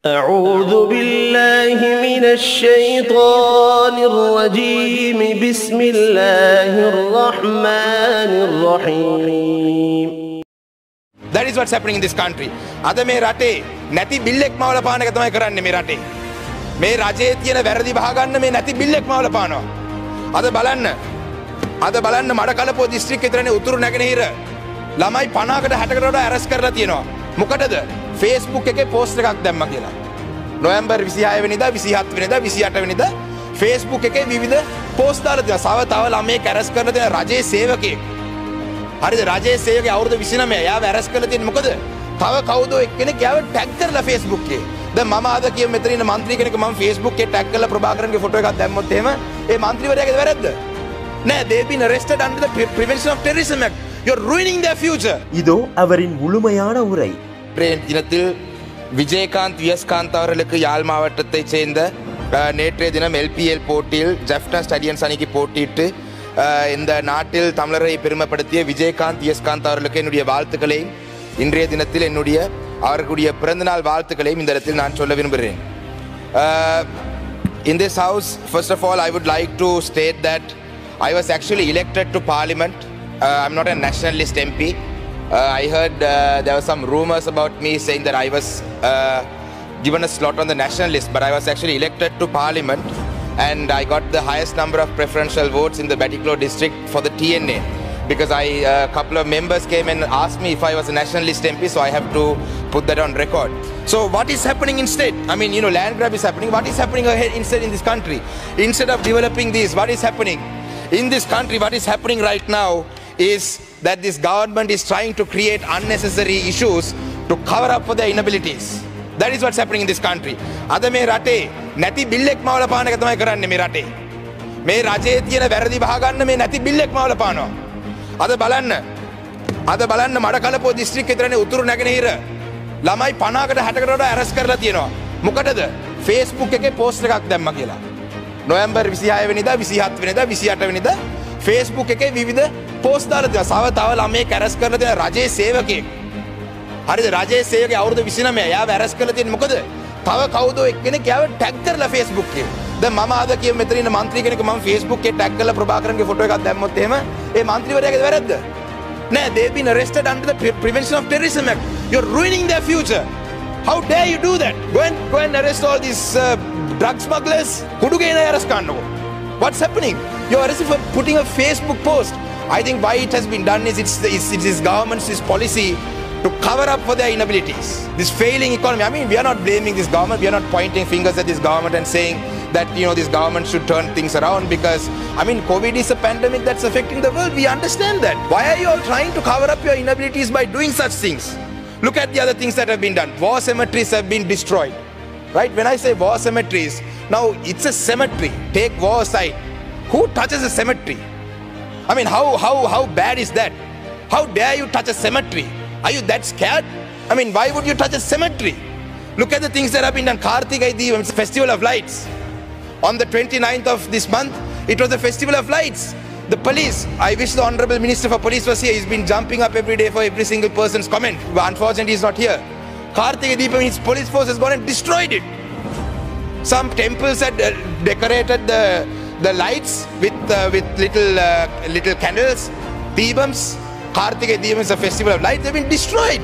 أعوذ بالله من الشيطان الرجيم بسم الله الرحمن الرحيم. That is what's happening in this country. අද මේ රටේ නැති බිල්ලෙක් මවල පාන එක තමයි කරන්නේ මේ රටේ. මේ රජයේ තියෙන වැරදි බහගන්න මේ නැති බිල්ලෙක් මවල පානවා. අද බලන්න මඩකලපුව දිස්ත්‍රික්කේ විතරනේ උතුරු නැගෙනහිර ළමයි 50කට 60කට වඩා ඇරස්ට් කරලා තියෙනවා. මොකටද? Facebook එකේ පෝස්ට් එකක් දැම්මා කියලා. නොවැම්බර් 26 වෙනිදා 27 වෙනිදා 28 වෙනිදා Facebook එකේ විවිධ පෝස්ට් දාලා තියෙනවා. තව ළමයෙක් ඇරස්ට් කරලා තියෙන රජයේ සේවකයෙක්. හරිද? රජයේ සේවකයා අවුරුදු 29 එයාව ඇරස්ට් කරලා තියෙන්නේ මොකද? තව කවුද එක්කෙනෙක් එයාව ටැග් කරලා Facebook එකේ. දැන් මම ආද කියමු මෙතන ඉන්න മന്ത്രി කෙනෙක් මම Facebook එකේ ටැග් කරලා ප්‍රභාකරන්ගේ ෆොටෝ එකක් දැම්මොත් එහෙම ඒ മന്ത്രിවරයාගේ වැරද්ද? නෑ, they been arrested under the Prevention of Terrorism Act. You're ruining their future. இதோ அவரின் முழுமையான உரை. தினத்தில் விஜயகாந்த் விஎஸ்காந்த் அவர்களுக்கு யாழ் மாவட்டத்தைச் சேர்ந்த நேற்றைய தினம் எல்பிஎல் போட்டியில் ஜெஃப்னா ஸ்டேடியன்ஸ் அணிக்கு போட்டியிட்டு இந்த நாட்டில் தமிழரை பெருமைப்படுத்திய விஜயகாந்த் விஎஸ்காந்த் அவர்களுக்கு என்னுடைய வாழ்த்துக்களையும் இன்றைய தினத்தில் அவர்களுடைய பிறந்தநாள் வாழ்த்துக்களையும் இந்த இடத்தில் நான் சொல்ல விரும்புகிறேன். In this house, first of all, I would like to state that I was actually elected to parliament. I'm not a nationalist MP. I heard there were some rumors about me saying that I was given a slot on the national list, but I was actually elected to parliament and I got the highest number of preferential votes in the Batticaloa district for the TNA because a couple of members came and asked me if I was a nationalist MP, so I have to put that on record. So what is happening instead? I mean, land grab is happening. What is happening ahead instead in this country? Instead of developing this, what is happening? In this country, what is happening right now is that this government is trying to create unnecessary issues to cover up for their inabilities. That is what's happening in this country. අද මේ රටේ නැති බිල්ලෙක් මවල පාන එක තමයි කරන්නේ මේ රටේ. මේ රජයේ තියෙන වැරදි බහගන්න මේ නැති බිල්ලෙක් මවල පානවා. අද බලන්න මඩකලපුව දිස්ත්‍රික්කේ විතරනේ උතුරු නැගෙනහිර ළමයි 50කට 60කට වඩා ඇරස්ට් කරලා තියෙනවා. මොකටද? Facebook එකේ පෝස්ට් එකක් දැම්මා කියලා. නොවැම්බර් 26 වෙනිදා 27 වෙනිදා 28 වෙනිදා Facebook එකේ විවිධ පෝස්ට් දාලා තියෙනවා. තව ළමයෙක් ඇරස්ට් කරලා තියෙන රජයේ සේවකයෙක්. හරිද? රජයේ සේවකයා අවුරුදු 29 එයාව ඇරස්ට් කරලා තියෙන්නේ මොකද? තව කවුද එක්කෙනෙක් එයාව ටැග් කරලා Facebook එකේ. දැන් මම ආද කියමු මෙතන ඉන්න മന്ത്രി කෙනෙක් මම Facebook එකේ ටැග් කරලා ප්‍රභාකරන්ගේ ෆොටෝ එකක් දැම්මොත් එහෙම ඒ മന്ത്രിවරයාගේ වැරද්ද? නෑ, they been arrested under the Prevention of Terrorism Act. You're ruining their future. How dare you do that? Go and arrest all these drug smugglers. කුඩුගේ නෑ arrest කරන්නකො. What's happening? You're arrested for putting a Facebook post. I think why it has been done is it's this government's policy to cover up for their inabilities. This failing economy. I mean, we are not blaming this government. We are not pointing fingers at this government and saying that, this government should turn things around because, COVID is a pandemic that's affecting the world. We understand that. Why are you all trying to cover up your inabilities by doing such things? Look at the other things that have been done. War cemeteries have been destroyed. Right? When I say war cemeteries, now it's a cemetery. Take war aside. Who touches a cemetery? How bad is that? How dare you touch a cemetery? Are you that scared? Why would you touch a cemetery? Look at the things that have been done. Kartigai Deepam, it's a festival of lights. On the 29th of this month, it was a festival of lights. The police, I wish the Honorable Minister for Police was here. He's been jumping up every day for every single person's comment. But unfortunately, he's not here. Kartigai Deepam, his police force has gone and destroyed it. Some temples had decorated the lights with little candles, Deepams. Kartigai Deepam is a festival of lights. They've been destroyed.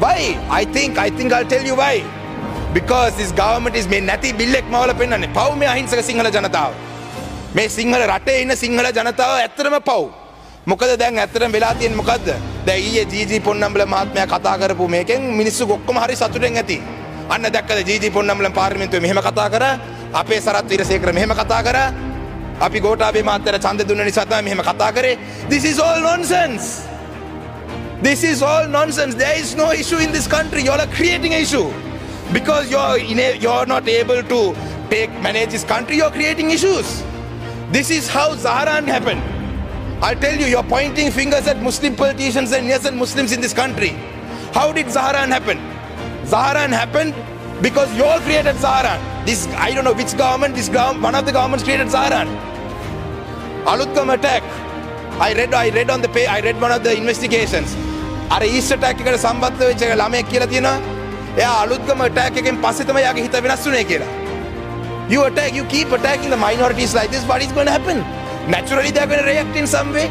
Why? I think I'll tell you why. Because this government is මේ නැති බිල්ලෙක් මවල පෙන්නන්නේ. පව් මේ අහිංසක සිංහල ජනතාව. මේ සිංහල රටේ ඉන්න සිංහල ජනතාව ඇත්තටම පව්. මොකද දැන් ඇත්තටම වෙලා තියෙන්නේ මොකද්ද? දැන් ඊයේ ජීජී පොන්නම්බල මහත්මයා කතා කරපු මේකෙන් මිනිස්සු ඔක්කොම හරි සතුටෙන් ඇති. අන්න දැක්කද ජීජී පොන්නම්බල පාර්ලිමේන්තුවේ මෙහෙම කතා කරා. අපේ සරත් වීරසේකර මෙහෙම කතා කරා. අපි ගෝඨාභය මහත්තයාට ඡන්ද දුන්න නිසා තමයි මෙහෙම කතා කරේ. This is all nonsense. This is all nonsense. There is no issue in this country. You all are creating an issue. Because you're not able to manage this country, you're creating issues. This is how Zaharan happened. I'll tell you, you're pointing fingers at Muslim politicians and innocent Muslims in this country. How did Zaharan happen? Zaharan happened because you all created Zaharan. I don't know which government, one of the governments created Zaharan. Alutgam attack. I read one of the investigations. Are East attack එකට සම්බන්ධ වෙච්ච ළමයෙක් කියලා තියෙනවා. එයා Aluthgama attack එකෙන් පස්සේ තමයි යාගේ හිත වෙනස් වුනේ කියලා. You keep attacking the minorities like this, what is going to happen? Naturally they are going to react in some way.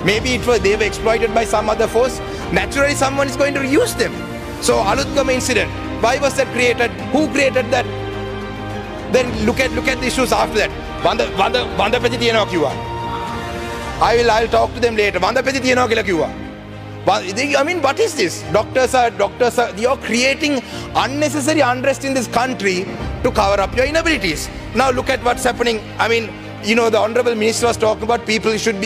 Maybe they were exploited by some other force. Naturally someone is going to use them. So Alutgama incident, why was that created? Who created that? Then look at the issues after that. Vandapethi තියනවා කිව්වා. I'll talk to them later. Vandapethi තියනවා කියලා කිව්වා. I mean, what is this? Doctors are, you're creating unnecessary unrest in this country to cover up your inabilities. Now look at what's happening. I mean, you know, the Honorable Minister was talking about people who should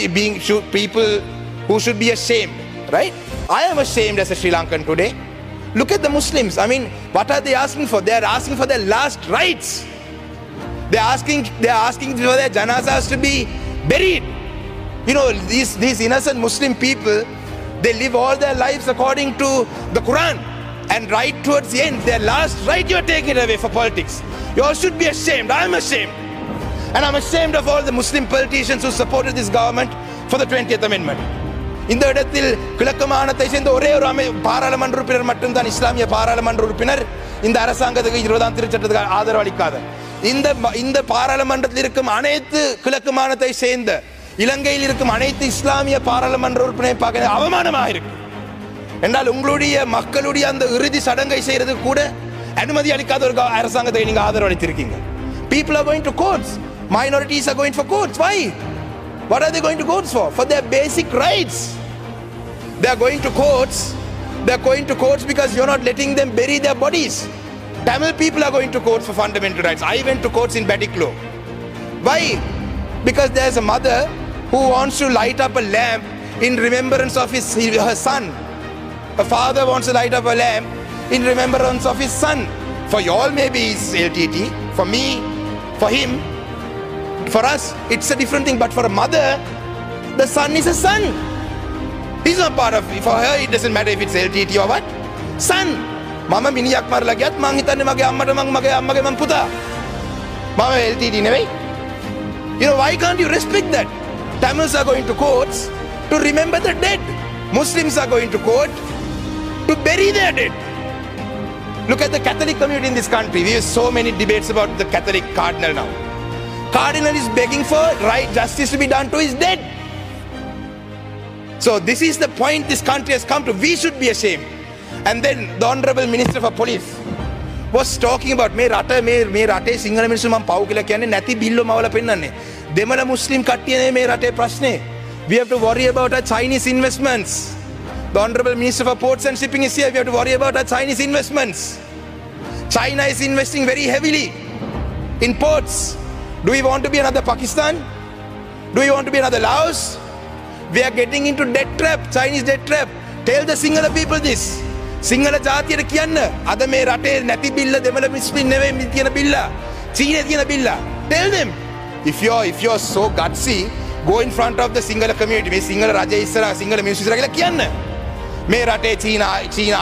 be ashamed, right? I am ashamed as a Sri Lankan today. Look at the Muslims. I mean, what are they asking for? They are asking for their last rites. They are asking for their janazas to be buried. You know, these innocent Muslim people, they live all their lives according to the Quran. And right towards the end, their last right, you're taking it away for politics. You all should be ashamed. I'm ashamed. And I'm ashamed of all the Muslim politicians who supported this government for the 20th Amendment. இந்த இடத்தில் கிழக்கு மாகாணத்தை சேர்ந்த ஒரே ஒரு பாராளுமன்ற உறுப்பினர் மட்டும்தான் இஸ்லாமிய பாராளுமன்ற உறுப்பினர் இந்த அரசாங்கத்துக்கு 20ஆம் திருச்சட்டத்துக்கு ஆதரவு அளிக்காத. இந்த பாராளுமன்றத்தில் இருக்கும் அனைத்து கிழக்கு மாகாணத்தை சேர்ந்த இலங்கையில் இருக்கும் அனைத்து இஸ்லாமிய பாராளுமன்ற உறுப்பினரை பார்க்க அவமானமாக இருக்கு. என்றால் உங்களுடைய மக்களுடைய அந்த இறுதி சடங்கை செய்யறது கூட அனுமதி அளிக்காத ஒரு அரசாங்கத்தை நீங்க ஆதரவு அளித்திருக்கீங்க. People are going to courts. Minorities are going for courts. Why? What are they going to courts for? For their basic rights. They are going to courts. They are going to courts because you're not letting them bury their bodies. Tamil people are going to courts for fundamental rights. I went to courts in Batiklo. Why? Because there's a mother who wants to light up a lamp in remembrance of her son. A father wants to light up a lamp in remembrance of his son. For you all maybe it's LTT. For me, for him, for us, it's a different thing. But for a mother, the son is a son. He's not part of it. For her, it doesn't matter if it's LTT or what. Son. Mama miniyak marala giyat mang hitanne mage ammata mage man puta. Mama LTT නෙවෙයි. You know, why can't you respect that? Tamils are going to courts to remember the dead. Muslims are going to court to bury their dead. Look at the Catholic community in this country. We have so many debates about the Catholic cardinal now. Cardinal is begging for right justice to be done to his dead. So this is the point this country has come to. We should be ashamed. And then the Honorable Minister for Police was talking about මේ රටේ සිංහල මිනිස්සු මම පව් කියලා කියන්නේ නැති බිල්ලෝ මවලා පෙන්නන්නේ. දෙමළ මුස්ලිම් කට්ටිය මේ රටේ ප්‍රශ්නේ. We have to worry about our Chinese investments. The Honorable Minister for Ports and Shipping is here. We have to worry about our Chinese investments. China is investing very heavily in ports. Do we want to be another Pakistan? Do we want to be another Laos? We are getting into debt trap, Chinese debt trap. Tell the Sinhala people this. Sinhala ජාතියට කියන්න අද මේ රටේ නැති බිල්ල දෙමළ මිස්ලිම් නෙවෙයි තියෙන බිල්ල. චීනයේ තියෙන බිල්ල. Tell them. If you're so gutsy, go in front of the Sinhala community. මේ සිංහල රජය ඉස්සරහා සිංහල මිනිස්සු ඉස්සරහා කියලා කියන්න. මේ රටේ චීන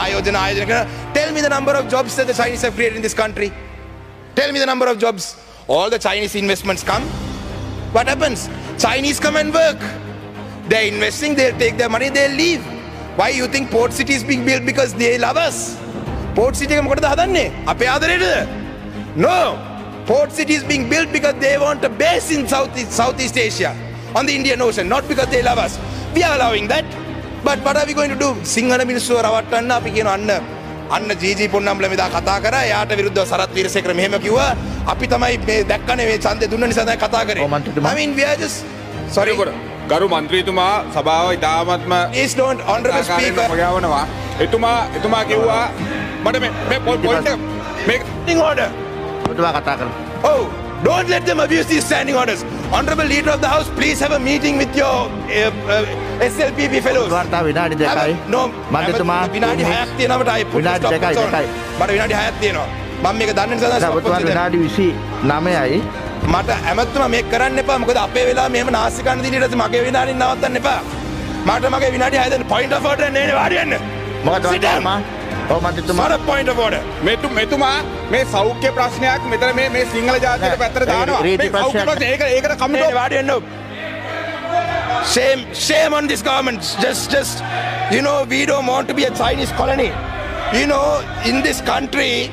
ආයෝජන කරන. Tell me the number of jobs that the Chinese have created in this country. Tell me the number of jobs. All the Chinese investments come. What happens? Chinese come and work. They're investing, they'll take their money, they'll leave. Why you think Port City is being built because they love us? Port City එක මොකටද හදන්නේ? අපේ ආදරේද? No. Port City is being built because they want a base in Southeast Asia on the Indian Ocean, not because they love us. We are allowing that. But what are we going to do? Sinhala මිනිස්සු රවට්ටන්න අපි කියන අන්න GG පොන්නම්බල මෙදා කතා කරා. එයාට විරුද්ධව සරත් වීරසේකර මෙහෙම කිව්වා. අපි තමයි මේ දැක්කනේ මේ ඡන්දේ දුන්න නිසා තමයි කතා කරේ. I mean we are just sorry. ගරු මන්ත්‍රීතුමා සභාව ඉතාමත්ම Please don't, Honorable Speaker. මගාවනවා. එතුමා කිව්වා මට මේ පොයින්ට් මේක standing order. Oh, don't let them abuse these standing orders. Honorable Leader of the House, please have a meeting with your SLPP fellows. විනාඩි 2යි. No, මන්ත්‍රීතුමා විනාඩි 6ක් තියෙනවා මට ආයෙ විනාඩි 2යි. මට විනාඩි 6ක් තියෙනවා. මම මේක දන්නේ නිසා විනාඩි 29යි. මට ඇමතුමා මේක කරන්න එපා. මොකද අපේ වෙලාව මෙහෙම නාස්ති කන්න දින ඊට මගේ විනාඩි නවත්තන්න එපා. මට මගේ විනාඩි 6 දෙන්න point of order නේ වාඩි වෙන්න. මොකද මන්ත්‍රීතුමා? ඔව් මන්ත්‍රීතුමා. මට point of order. මෙතුමා මේ සෞඛ්‍ය ප්‍රශ්නයක් මෙතන මේ සිංහල ජාතියට පැත්තට දානවා. මේ සෞඛ්‍ය ප්‍රශ්න ඒකට කමිටුව වාඩි වෙන්න. Shame on this government. Just you know, we don't want to be a Chinese colony. You know, in this country,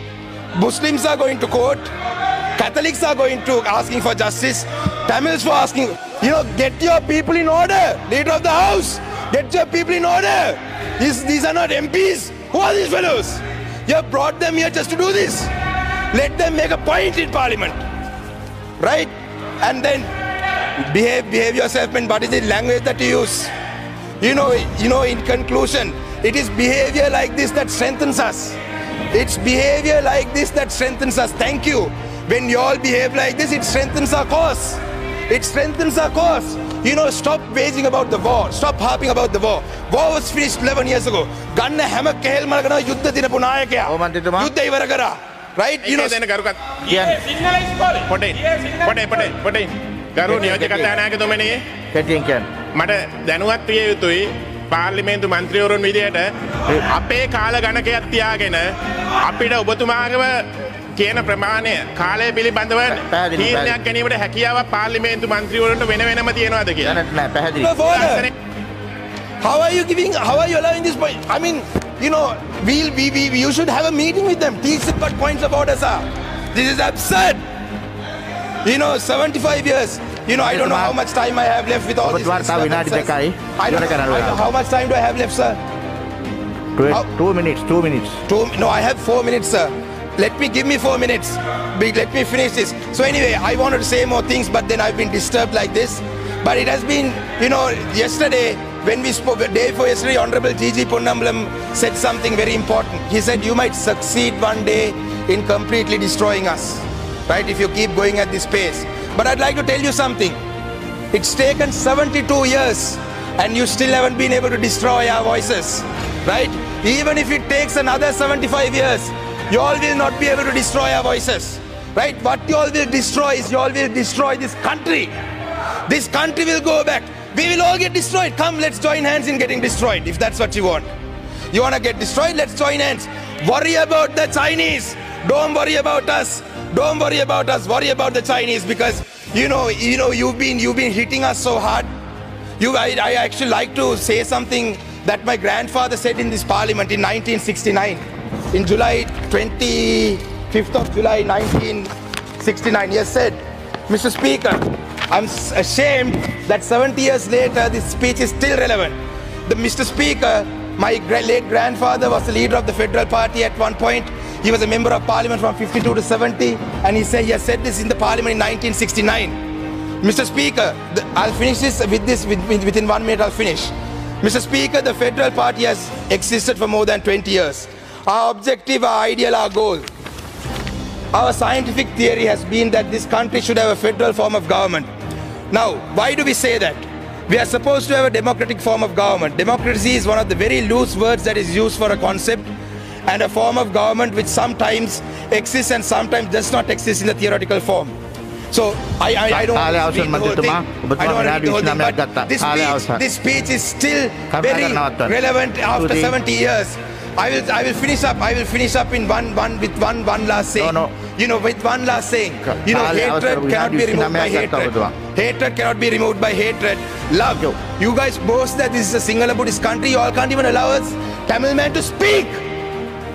Muslims are going to court, Catholics are going to asking for justice, Tamils for asking, you know, get your people in order. Leader of the house, get your people in order. These are not MPs. Who are these fellows? You have brought them here just to do this. Let them make a point in parliament, right? And then behave yourself. And what is the language that you use? You know. In conclusion, it is behavior like this that strengthens us. It's behavior like this that strengthens us. Thank you. When you all behave like this, it strengthens our cause. It strengthens our cause. You know, stop waging about the war. Stop harping about the war. War was finished 11 years ago. Ganna හැම කෙහෙල්ම කරන යුද්ධ දිනපු නායකයා. යුද්ධ ඉවර කරා. Right? You know. පොඩේ. ගරු නියෝජ්‍ය කතානායකතුමනි. කැටියෙන් කියන්න. මට දැනුවත් විය යුතුයි පාර්ලිමේන්තු මන්ත්‍රීවරුන් විදියට අපේ කාල ගණකයක් තියාගෙන අපිට ඔබතුමාගම කියන ප්‍රමාණය කාලය පිළිබඳව තීරණයක් ගැනීමට හැකියාව පාර්ලිමේන්තු මන්ත්‍රීවරුන්ට වෙන වෙනම තියෙනවද කියලා. නෑ පැහැදිලි. How are you allowing this point? I mean, you know, you should have a meeting with them. Teach them what points of orders are. This is absurd. You know, 75 years. You know, I don't know how much time I have left with all this. I don't know how much time do I have left, sir? 2 minutes. No, I have 4 minutes, sir. Give me 4 minutes. Let me finish this. So anyway, I wanted to say more things, but then I've been disturbed like this. But it has been, you know, yesterday, when we spoke, the day before yesterday, Honorable G.G. Ponnambalam said something very important. He said, you might succeed one day in completely destroying us, right, if you keep going at this pace. But I'd like to tell you something. It's taken 72 years, and you still haven't been able to destroy our voices, right? Even if it takes another 75 years, you all will not be able to destroy our voices, right? What you all will destroy is you all will destroy this country. This country will go back. We will all get destroyed. Come, let's join hands in getting destroyed, if that's what you want. You want to get destroyed? Let's join hands. Worry about the Chinese. Don't worry about us. Don't worry about us. Worry about the Chinese, because you know you've been hitting us so hard. I actually like to say something that my grandfather said in this parliament in 1969, in July 25th of July 1969. He has said, Mr. Speaker, I'm ashamed that 70 years later this speech is still relevant. Mr. Speaker, my late grandfather was the leader of the Federal Party at one point. He was a member of parliament from 52 to 70, and he has said this in the parliament in 1969. Mr. Speaker, I'll finish this within 1 minute. I'll finish. Mr. Speaker, the Federal Party has existed for more than 20 years. Our objective, our ideal, our goal, our scientific theory has been that this country should have a federal form of government. Now, why do we say that? We are supposed to have a democratic form of government. Democracy is one of the very loose words that is used for a concept and a form of government which sometimes exists and sometimes does not exist in the theoretical form. So I don't want to read the whole thing. I don't want to read the whole thing, but this speech is still very relevant after 70 years. I will finish up in one last saying. No. You know, with one last saying. You know, hatred cannot be removed by hatred. Hatred cannot be removed by hatred. Love. You guys boast that this is a Sinhala Buddhist country. You all can't even allow us Tamil man to speak.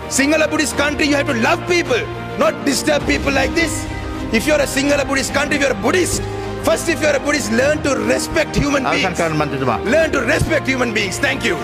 Sinhala Buddhist country, you have to love people, not disturb people like this. If you're a Sinhala Buddhist country, if you're a Buddhist, first if you're a Buddhist, learn to respect human beings. Learn to respect human beings. Thank you.